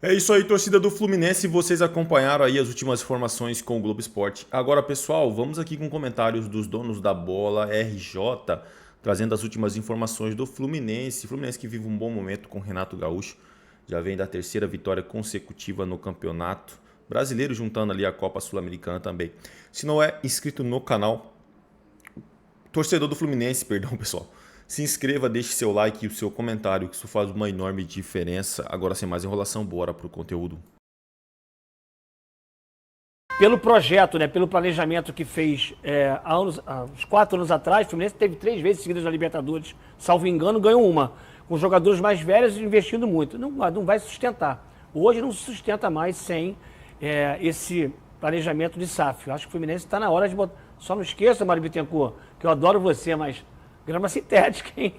É isso aí, torcida do Fluminense. Vocês acompanharam aí as últimas informações com o Globo Esporte. Agora, pessoal, vamos aqui com comentários dos donos da bola, RJ, trazendo as últimas informações do Fluminense. Fluminense que vive um bom momento com Renato Gaúcho. Já vem da terceira vitória consecutiva no campeonato brasileiro, juntando ali a Copa Sul-Americana também. Se não é inscrito no canal, torcedor do Fluminense, perdão, pessoal, se inscreva, deixe seu like e o seu comentário, que isso faz uma enorme diferença. Agora, sem mais enrolação, bora pro conteúdo. Pelo projeto, né, pelo planejamento que fez há uns 4 anos atrás, o Fluminense teve 3 vezes seguidas na Libertadores, salvo engano, ganhou uma. Com jogadores mais velhos investindo muito. Não vai sustentar. Hoje não se sustenta mais sem esse planejamento de SAF. Eu acho que o Fluminense está na hora de botar... Só não esqueça, Mário Bittencourt, que eu adoro você, mas grama sintética, hein?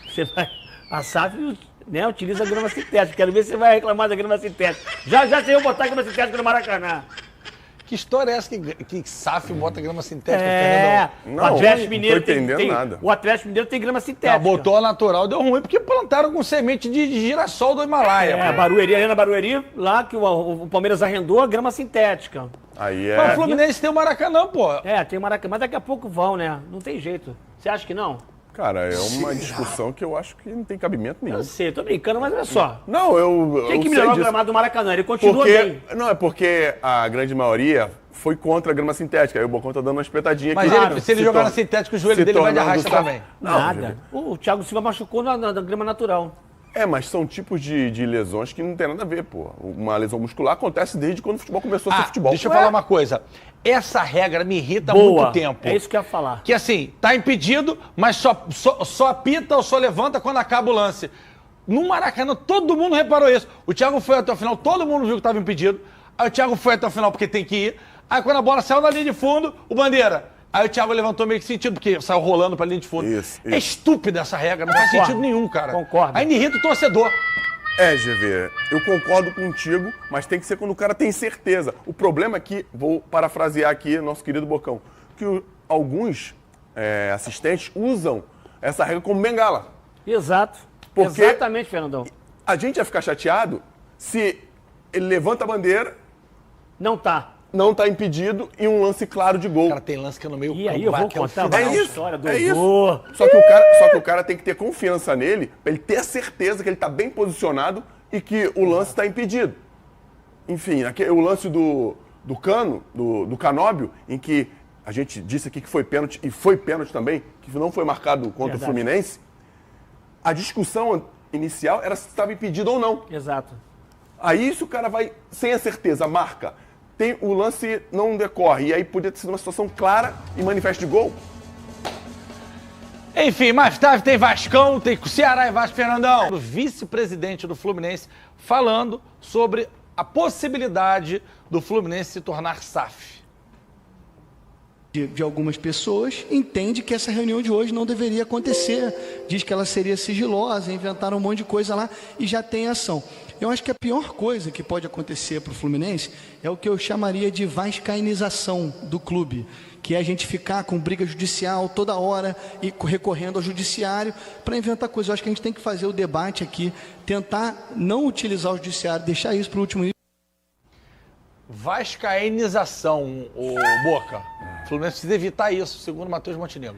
Você vai... A SAF, né, utiliza grama sintética. Quero ver se você vai reclamar da grama sintética. Já sei eu botar grama sintética no Maracanã. Que história é essa que SAF bota grama sintética? O Atlético Mineiro não tô entendendo nada. O Atlético Mineiro tem grama sintética. Botou a natural, deu ruim, porque plantaram com semente de girassol do Himalaia. Barueri, Arena Barueri, lá que o Palmeiras arrendou a grama sintética. Aí Mas o Fluminense tem o Maracanã, pô. Tem o Maracanã, mas daqui a pouco vão, né? Não tem jeito. Você acha que não? Cara, é uma discussão que eu acho que não tem cabimento nenhum. Eu sei, tô brincando, mas olha só. Não, eu Tem que sei melhorar o disso. gramado do Maracanã, ele continua bem. Não, é porque a grande maioria foi contra a grama sintética. Aí o Bocão tá dando uma espetadinha Mas aqui. se ele jogar na sintética, o joelho dele vai de arrasta também. Nada. O Thiago Silva machucou na grama natural. Mas são tipos de lesões que não tem nada a ver, pô. Uma lesão muscular acontece desde quando o futebol começou a ser futebol. Deixa eu falar uma coisa. Essa regra me irrita há muito tempo. É isso que eu ia falar. Que assim, tá impedido, mas só apita ou só levanta quando acaba o lance. No Maracanã, todo mundo reparou isso. O Thiago foi até o final, todo mundo viu que estava impedido. Aí o Thiago foi até o final porque tem que ir. Aí quando a bola saiu na linha de fundo, o Bandeira. Aí o Thiago levantou meio que sentido, porque saiu rolando pra linha de fundo. Isso. É estúpida essa regra, não faz sentido nenhum, cara. Concordo. Aí me irrita o torcedor. GV, eu concordo contigo, mas tem que ser quando o cara tem certeza. O problema é que, vou parafrasear aqui nosso querido Bocão, que alguns assistentes usam essa regra como bengala. Exato. Porque Exatamente, Fernandão. A gente ia ficar chateado se ele levanta a bandeira, não tá impedido e um lance claro de gol. Cara, tem lance que é no meio E aí eu vou contar É a isso, história do é isso. gol. Só que o cara tem que ter confiança nele, pra ele ter a certeza que ele tá bem posicionado e que o lance está impedido. Enfim, o lance do Cano, do Canóbio, em que a gente disse aqui que foi pênalti, e foi pênalti também, que não foi marcado contra o Fluminense, a discussão inicial era se estava impedido ou não. Exato. Aí se o cara vai sem a certeza, marca, o lance não decorre, e aí podia ter sido uma situação clara e manifesto de gol. Enfim, mais tarde tem Vascão, tem Ceará e Vasco, Fernandão. O vice-presidente do Fluminense falando sobre a possibilidade do Fluminense se tornar SAF. De algumas pessoas, entende que essa reunião de hoje não deveria acontecer. Diz que ela seria sigilosa, inventaram um monte de coisa lá e já tem ação. Eu acho que a pior coisa que pode acontecer para o Fluminense é o que eu chamaria de vascainização do clube, que é a gente ficar com briga judicial toda hora e recorrendo ao judiciário para inventar coisas. Eu acho que a gente tem que fazer o debate aqui, tentar não utilizar o judiciário, deixar isso para o último nível. Vascainização, o Boca. O Fluminense precisa evitar isso, segundo Matheus Montenegro.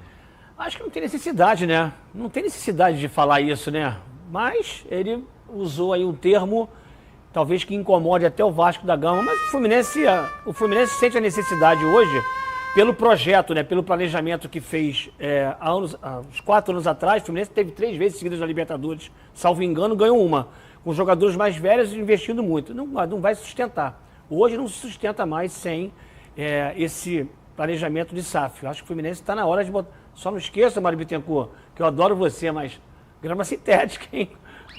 Acho que não tem necessidade, né? Não tem necessidade de falar isso, né? Mas ele usou aí um termo, talvez que incomode até o Vasco da Gama, mas o Fluminense sente a necessidade hoje, pelo projeto, né? Pelo planejamento que fez há uns 4 anos atrás, o Fluminense teve 3 vezes seguidas na Libertadores, salvo engano, ganhou uma. Com jogadores mais velhos investindo muito. Não vai sustentar. Hoje não se sustenta mais sem esse planejamento de SAF. Eu acho que o Fluminense está na hora de botar... Só não esqueça, Mário Bittencourt, que eu adoro você, mas grama sintética, hein?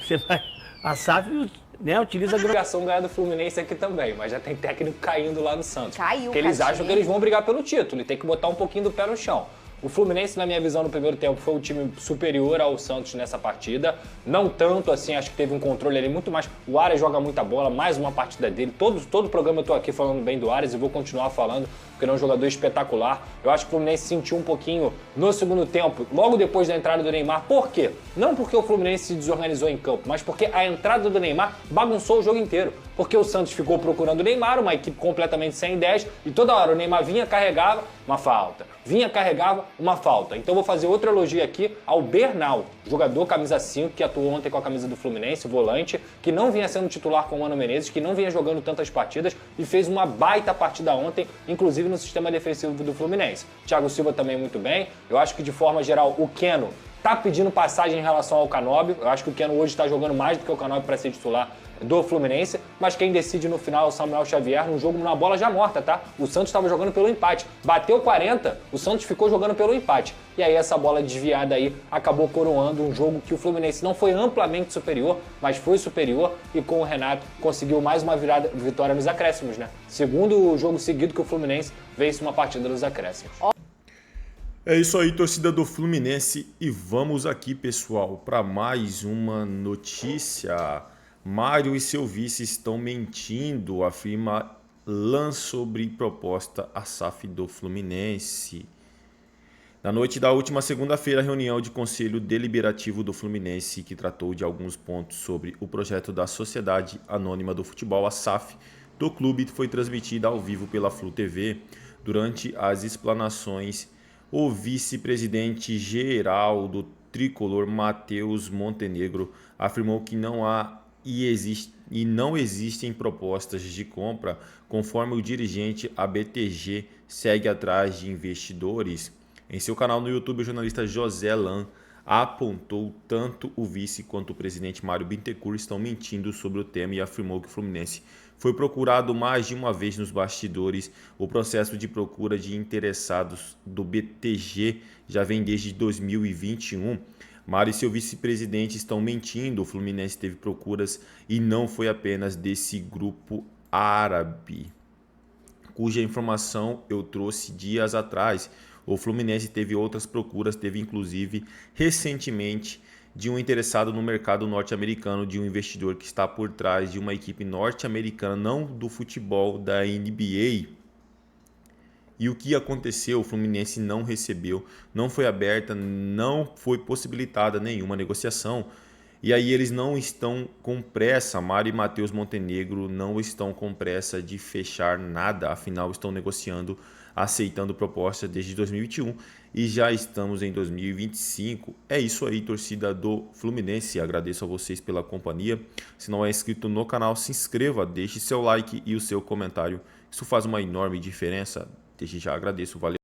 Você vai... A SAF, né, utiliza... A obrigação ganhar do Fluminense aqui também, mas já tem técnico caindo lá no Santos. Caiu, porque eles acham que eles vão brigar pelo título e tem que botar um pouquinho do pé no chão. O Fluminense, na minha visão, no primeiro tempo, foi o time superior ao Santos nessa partida. Não tanto assim, acho que teve um controle ali muito mais. O Arias joga muita bola, mais uma partida dele. Todo programa eu tô aqui falando bem do Arias e vou continuar falando, porque ele é um jogador espetacular. Eu acho que o Fluminense sentiu um pouquinho no segundo tempo, logo depois da entrada do Neymar. Por quê? Não porque o Fluminense se desorganizou em campo, mas porque a entrada do Neymar bagunçou o jogo inteiro. Porque o Santos ficou procurando o Neymar, uma equipe completamente sem ideias, e toda hora o Neymar vinha, carregava, uma falta. Vinha, carregava, uma falta. Então vou fazer outro elogio aqui ao Bernal, jogador camisa 5, que atuou ontem com a camisa do Fluminense, volante, que não vinha sendo titular com o Mano Menezes, que não vinha jogando tantas partidas e fez uma baita partida ontem, inclusive no sistema defensivo do Fluminense. Thiago Silva também muito bem. Eu acho que de forma geral o Keno tá pedindo passagem em relação ao Canóbio. Eu acho que o Keno hoje está jogando mais do que o Canóbio para ser titular do Fluminense, mas quem decide no final é o Samuel Xavier, num jogo, numa bola já morta, tá? O Santos estava jogando pelo empate. Bateu 40, o Santos ficou jogando pelo empate. E aí essa bola desviada aí acabou coroando um jogo que o Fluminense não foi amplamente superior, mas foi superior e com o Renato conseguiu mais uma vitória nos acréscimos, né? Segundo jogo seguido que o Fluminense vence uma partida nos acréscimos. É isso aí, torcida do Fluminense, e vamos aqui, pessoal, para mais uma notícia. Mário e seu vice estão mentindo, afirma Lan sobre proposta à SAF do Fluminense. Na noite da última segunda-feira, a reunião de Conselho Deliberativo do Fluminense, que tratou de alguns pontos sobre o projeto da Sociedade Anônima do Futebol, a SAF, do clube, foi transmitida ao vivo pela Flu TV. Durante as explanações, o vice-presidente geral do tricolor, Matheus Montenegro, afirmou que não há e não existem propostas de compra, conforme o dirigente, a BTG segue atrás de investidores. Em seu canal no YouTube, o jornalista José Lan apontou tanto o vice quanto o presidente Mário Bittencourt estão mentindo sobre o tema e afirmou que o Fluminense foi procurado mais de uma vez nos bastidores. O processo de procura de interessados do BTG já vem desde 2021. Mário e seu vice-presidente estão mentindo. O Fluminense teve procuras e não foi apenas desse grupo árabe, cuja informação eu trouxe dias atrás. O Fluminense teve outras procuras, teve inclusive recentemente de um interessado no mercado norte-americano, de um investidor que está por trás de uma equipe norte-americana, não do futebol, da NBA. E o que aconteceu? O Fluminense não recebeu, não foi aberta, não foi possibilitada nenhuma negociação. E aí eles não estão com pressa, Mário e Matheus Montenegro não estão com pressa de fechar nada, afinal estão negociando, aceitando proposta desde 2021 e já estamos em 2025. É isso aí, torcida do Fluminense, agradeço a vocês pela companhia. Se não é inscrito no canal, se inscreva, deixe seu like e o seu comentário, isso faz uma enorme diferença. Desde já agradeço, valeu.